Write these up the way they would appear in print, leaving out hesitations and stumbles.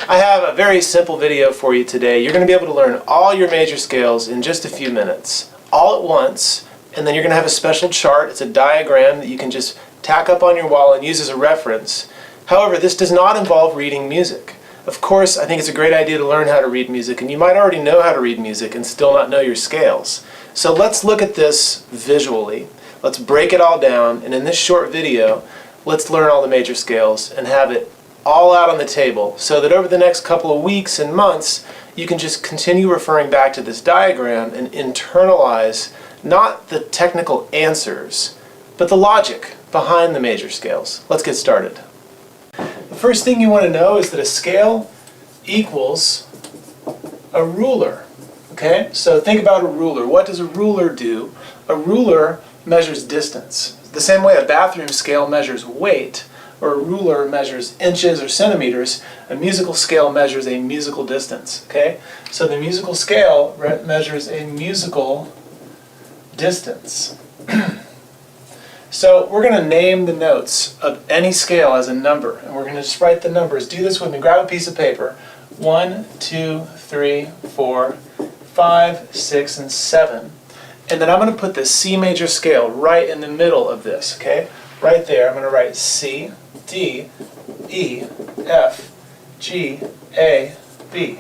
I have a very simple video for you today. You're going to be able to learn all your major scales in just a few minutes, all at once, and then you're going to have a special chart. It's a diagram that you can just tack up on your wall and use as a reference. However, this does not involve reading music. Of course, I think it's a great idea to learn how to read music, and you might already know how to read music and still not know your scales. So let's look at this visually. Let's break it all down, and in this short video, let's learn all the major scales and have it all out on the table so that over the next couple of weeks and months, you can just continue referring back to this diagram and internalize not the technical answers, but the logic behind the major scales. Let's get started. The first thing you want to know is that a scale equals a ruler. Okay, so think about a ruler. What does a ruler do? A ruler measures distance. The same way a bathroom scale measures weight, or a ruler measures inches or centimeters, a musical scale measures a musical distance. Okay, so the musical scale measures a musical distance. So we're going to name the notes of any scale as a number, and we're going to just write the numbers. Do this with me. Grab a piece of paper. 1, 2, 3, 4, 5, 6, and 7. And then I'm going to put the C major scale right in the middle of this, okay? Right there, I'm going to write C, D, E, F, G, A, B.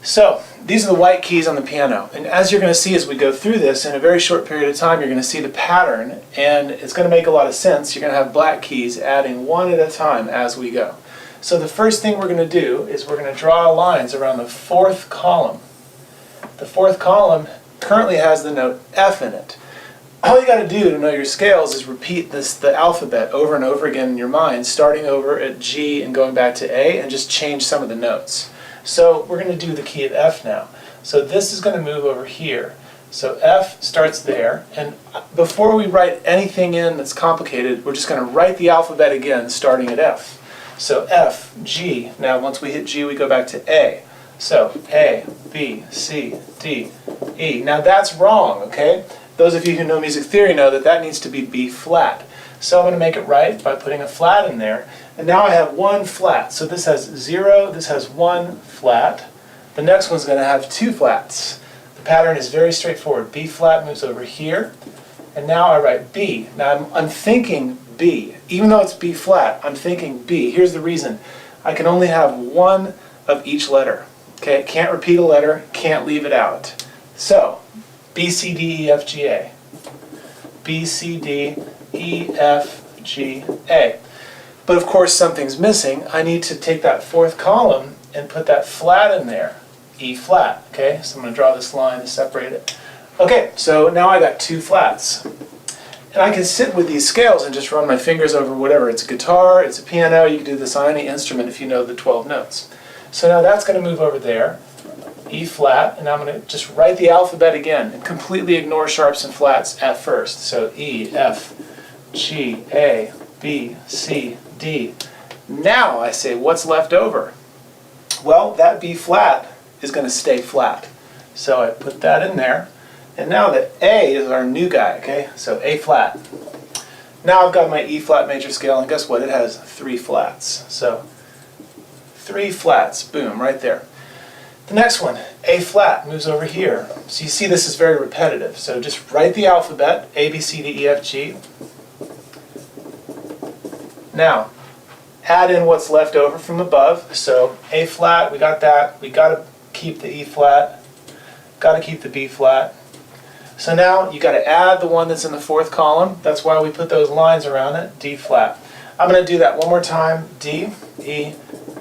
So, these are the white keys on the piano. And as you're going to see as we go through this, in a very short period of time, you're going to see the pattern, and it's going to make a lot of sense. You're going to have black keys adding one at a time as we go. So the first thing we're going to do is we're going to draw lines around the fourth column. The fourth column currently has the note F in it. All you got to do to know your scales is repeat the alphabet over and over again in your mind, starting over at G and going back to A, and just change some of the notes. So we're going to do the key of F now. So this is going to move over here. So F starts there, and before we write anything in that's complicated, we're just going to write the alphabet again, starting at F. So F, G. Now once we hit G, we go back to A. So A, B, C, D, E. Now that's wrong, okay? Those of you who know music theory know that that needs to be B flat. So I'm going to make it right by putting a flat in there. And now I have one flat. So this has 0, this has 1 flat. The next one's going to have 2 flats. The pattern is very straightforward. B flat moves over here. And now I write B. Now I'm thinking B. Even though it's B flat, I'm thinking B. Here's the reason. I can only have one of each letter. Okay, can't repeat a letter, can't leave it out. So, B, C, D, E, F, G, A. B, C, D, E, F, G, A. But of course something's missing. I need to take that fourth column and put that flat in there. E flat, okay? So I'm going to draw this line to separate it. Okay, so now I got 2 flats. And I can sit with these scales and just run my fingers over whatever. It's a guitar, it's a piano, you can do this on any instrument if you know the 12 notes. So now that's going to move over there, E flat, and I'm going to just write the alphabet again and completely ignore sharps and flats at first. So E, F, G, A, B, C, D. Now I say, what's left over? Well, that B flat is going to stay flat. So I put that in there, and now the A is our new guy, okay? So A flat. Now I've got my E flat major scale, and guess what? It has 3 flats. So 3 flats, boom, right there. The next one, A flat, moves over here. So you see this is very repetitive. So just write the alphabet, A, B, C, D, E, F, G. Now, add in what's left over from above. So A flat, we got that. We got to keep the E flat. Got to keep the B flat. So now you got to add the one that's in the fourth column. That's why we put those lines around it, D flat. I'm going to do that one more time. D, E,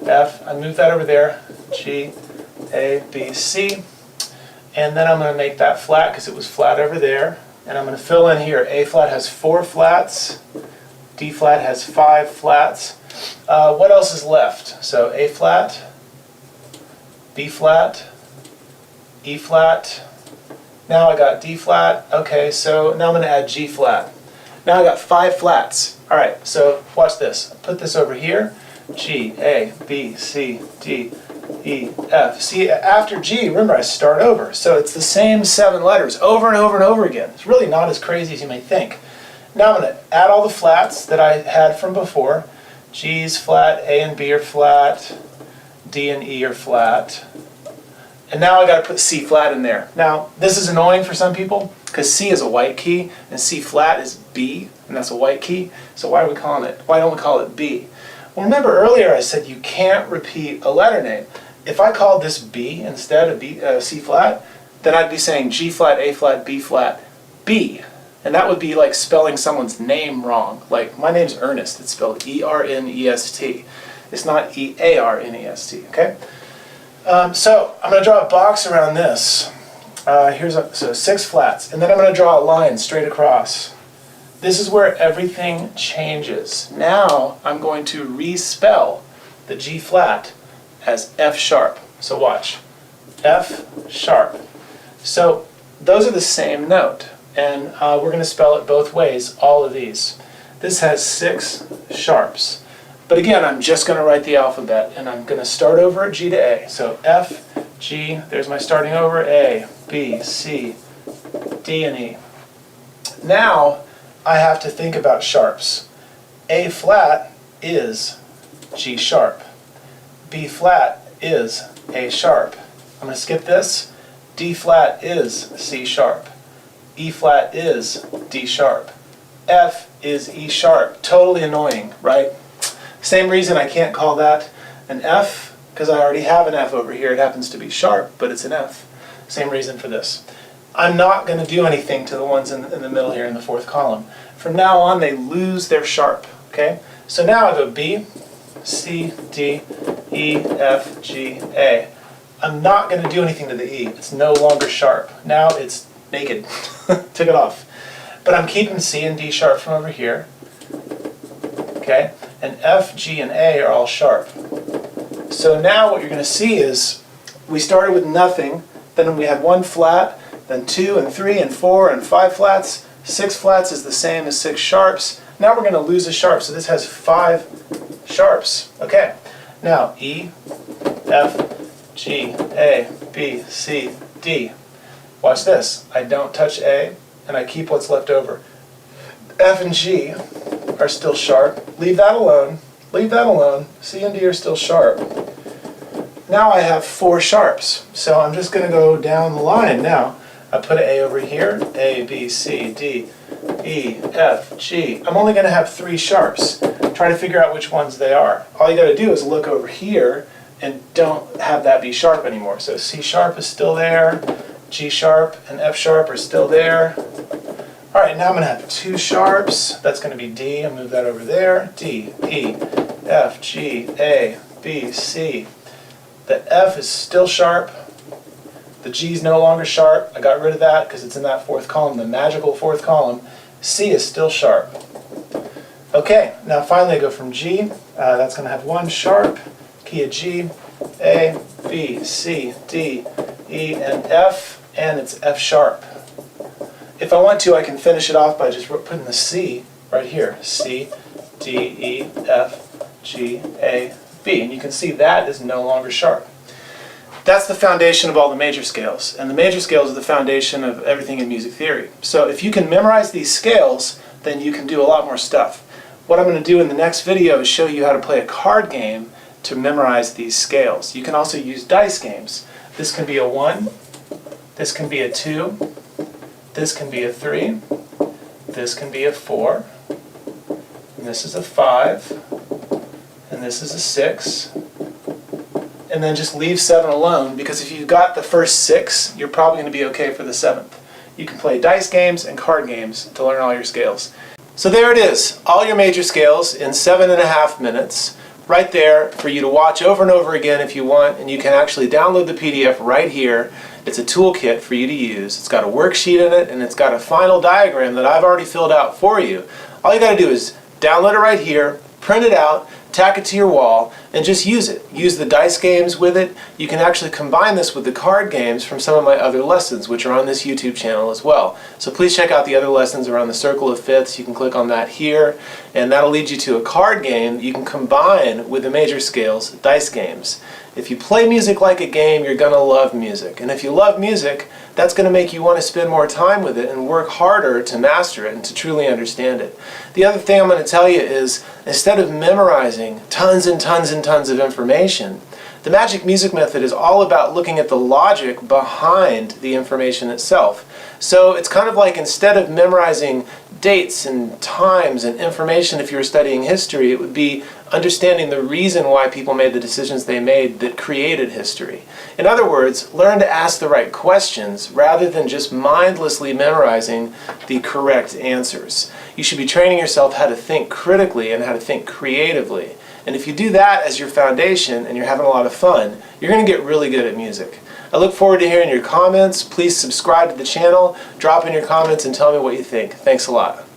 F. I move that over there. G, A, B, C. And then I'm going to make that flat because it was flat over there. And I'm going to fill in here. A flat has 4 flats. D flat has 5 flats. What else is left? So A flat, B flat, E flat. Now I got D flat. Okay, so now I'm going to add G flat. Now I got 5 flats. All right, so watch this. Put this over here. G, A, B, C, D, E, F. See, after G, remember I start over. So it's the same 7 letters over and over and over again. It's really not as crazy as you may think. Now I'm going to add all the flats that I had from before. G's flat, A and B are flat, D and E are flat. And now I got to put C flat in there. Now, this is annoying for some people because C is a white key and C flat is B, and that's a white key. So why don't we call it B? Well, remember earlier I said you can't repeat a letter name. If I called this B instead of C flat, then I'd be saying G flat, A flat, B flat, B. And that would be like spelling someone's name wrong. Like, my name's Ernest. It's spelled E-R-N-E-S-T. It's not E-A-R-N-E-S-T, okay? So I'm going to draw a box around this. So 6 flats. And then I'm going to draw a line straight across. This is where everything changes. Now I'm going to respell the G flat as F sharp. So watch. F sharp. So those are the same note. And we're going to spell it both ways, all of these. This has 6 sharps. But again, I'm just going to write the alphabet, and I'm going to start over at G to A. So F, G, there's my starting over, A, B, C, D, and E. Now, I have to think about sharps. A flat is G sharp. B flat is A sharp. I'm going to skip this. D flat is C sharp. E flat is D sharp. F is E sharp. Totally annoying, right? Same reason I can't call that an F, because I already have an F over here. It happens to be sharp, but it's an F. Same reason for this. I'm not going to do anything to the ones in the middle here in the 4th column. From now on, they lose their sharp, okay? So now I go B, C, D, E, F, G, A. I'm not going to do anything to the E. It's no longer sharp. Now it's naked. Took it off. But I'm keeping C and D sharp from over here. Okay? And F, G, and A are all sharp. So now what you're going to see is we started with nothing, then we had 1 flat, then 2 and 3 and 4 and 5 flats. 6 flats is the same as 6 sharps. Now we're going to lose a sharp, so this has 5 sharps. Okay. Now E, F, G, A, B, C, D. Watch this. I don't touch A, and I keep what's left over. F and G are still sharp. Leave that alone. Leave that alone. C and D are still sharp. Now I have 4 sharps. So I'm just going to go down the line now. I put an A over here. A, B, C, D, E, F, G. I'm only going to have 3 sharps. Try to figure out which ones they are. All you got to do is look over here and don't have that be sharp anymore. So C sharp is still there. G sharp and F sharp are still there. All right, now I'm going to have 2 sharps. That's going to be D. I'll move that over there. D, E, F, G, A, B, C. The F is still sharp. The G is no longer sharp. I got rid of that because it's in that 4th column, the magical 4th column. C is still sharp. Okay, now finally I go from G. That's going to have 1 sharp. Key of G, A, B, C, D, E, and F, and it's F sharp. If I want to, I can finish it off by just putting the C right here. C, D, E, F, G, A, B. And you can see that is no longer sharp. That's the foundation of all the major scales. And the major scales are the foundation of everything in music theory. So if you can memorize these scales, then you can do a lot more stuff. What I'm going to do in the next video is show you how to play a card game to memorize these scales. You can also use dice games. This can be a 1, this can be a 2, this can be a 3, this can be a 4, and this is a 5, and this is a 6, and then just leave 7 alone, because if you've got the first 6, you're probably going to be okay for the 7th. You can play dice games and card games to learn all your scales. So there it is, all your major scales in 7.5 minutes. Right there for you to watch over and over again if you want, and you can actually download the PDF right here. It's a toolkit for you to use. It's got a worksheet in it, and it's got a final diagram that I've already filled out for you. All you got to do is download it right here, print it out, tack it to your wall, and just use it. Use the dice games with it. You can actually combine this with the card games from some of my other lessons, which are on this YouTube channel as well. So please check out the other lessons around the circle of fifths. You can click on that here, and that'll lead you to a card game that you can combine with the major scales dice games. If you play music like a game, you're going to love music. And if you love music, that's going to make you want to spend more time with it and work harder to master it and to truly understand it. The other thing I'm going to tell you is, instead of memorizing tons and tons and tons of information, The magic music method is all about looking at the logic behind the information itself. So it's kind of like, instead of memorizing dates and times and information if you were studying history, it would be understanding the reason why people made the decisions they made that created history. In other words, learn to ask the right questions rather than just mindlessly memorizing the correct answers. You should be training yourself how to think critically and how to think creatively. And if you do that as your foundation and you're having a lot of fun, you're going to get really good at music. I look forward to hearing your comments. Please subscribe to the channel, drop in your comments, and tell me what you think. Thanks a lot.